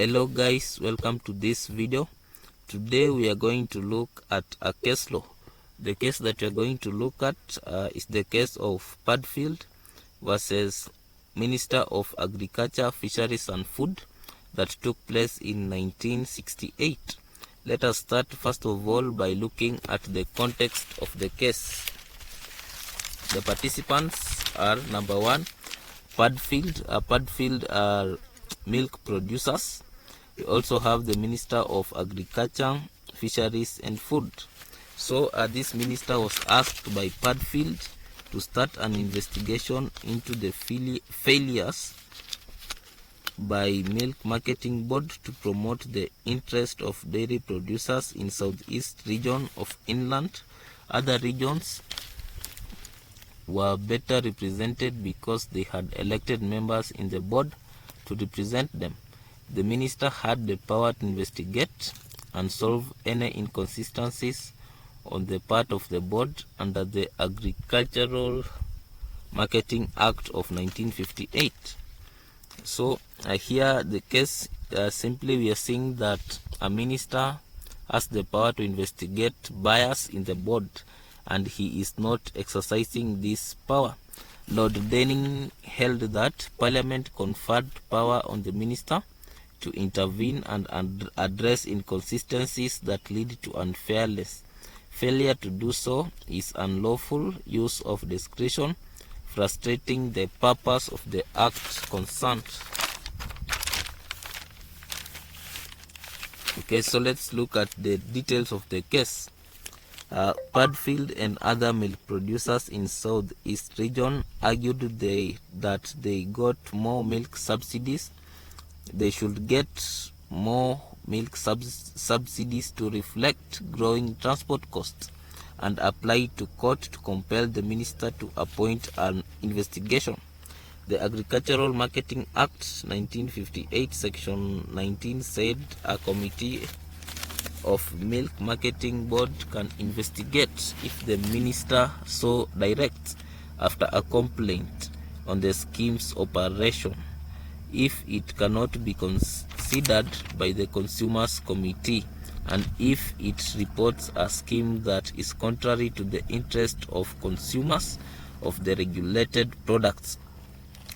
Hello guys, welcome to this video. Today we are going to look at a case law. The case that we are going to look at is the case of Padfield versus Minister of Agriculture, Fisheries and Food that took place in 1968. Let us start first of all by looking at the context of the case. The participants are: number one, Padfield. Padfield are milk producers. We also have the Minister of Agriculture, Fisheries and Food. So this minister was asked by Padfield to start an investigation into the failures by Milk Marketing Board to promote the interest of dairy producers in southeast region of inland. Other regions were better represented because they had elected members in the board to represent them. The minister had the power to investigate and solve any inconsistencies on the part of the board under the Agricultural Marketing Act of 1958. So here the case, simply we are seeing that a minister has the power to investigate bias in the board and he is not exercising this power. Lord Denning held that Parliament conferred power on the minister to intervene and address inconsistencies that lead to unfairness. Failure to do so is unlawful use of discretion, frustrating the purpose of the act concerned. Okay, so let's look at the details of the case. Padfield and other milk producers in Southeast region argued that they got more milk subsidies. They should get more milk subsidies to reflect growing transport costs, and apply to court to compel the minister to appoint an investigation. The Agricultural Marketing Act 1958 section 19 said a committee of Milk Marketing Board can investigate if the minister so directs after a complaint on the scheme's operation, if it cannot be considered by the Consumers Committee, and if it reports a scheme that is contrary to the interest of consumers of the regulated products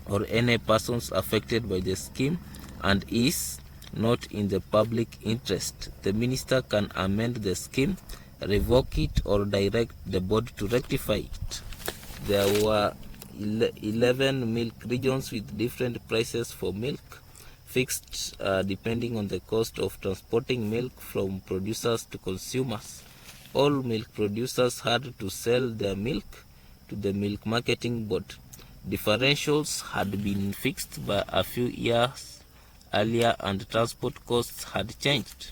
or any persons affected by the scheme and is not in the public interest. The minister can amend the scheme, revoke it, or direct the board to rectify it. There were 11 milk regions with different prices for milk, fixed depending on the cost of transporting milk from producers to consumers. All milk producers had to sell their milk to the Milk Marketing Board. Differentials had been fixed by a few years earlier and transport costs had changed.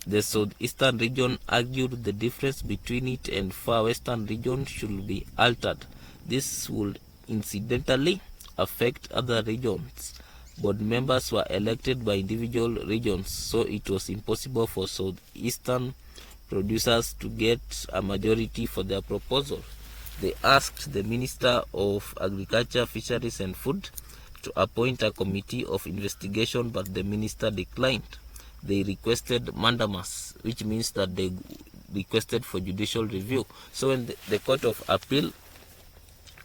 The southeastern region argued the difference between it and far western region should be altered. This would incidentally affect other regions. Board members were elected by individual regions, so it was impossible for southeastern producers to get a majority for their proposal. They asked the Minister of Agriculture, Fisheries and Food to appoint a committee of investigation, but the minister declined. They requested mandamus, which means that they requested for judicial review. So when the Court of Appeal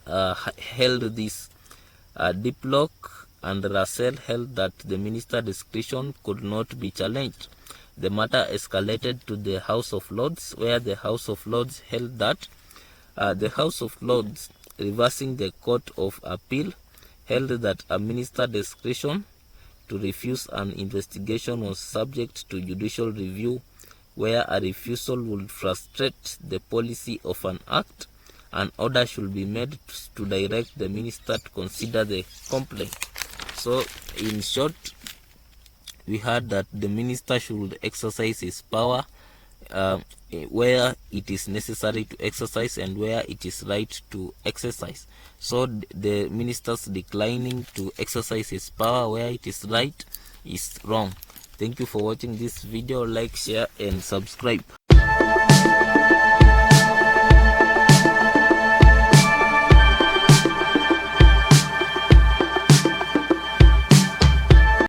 held this, Diplock and Russell held that the minister's discretion could not be challenged. The matter escalated to the House of Lords, where the House of Lords held that the House of Lords, reversing the Court of Appeal, held that a minister's discretion to refuse an investigation was subject to judicial review, where a refusal would frustrate the policy of an act. An order should be made to direct the minister to consider the complaint. So in short, we heard that the minister should exercise his power where it is necessary to exercise and where it is right to exercise. So the minister's declining to exercise his power where it is right is wrong. Thank you for watching this video. Like, share and subscribe.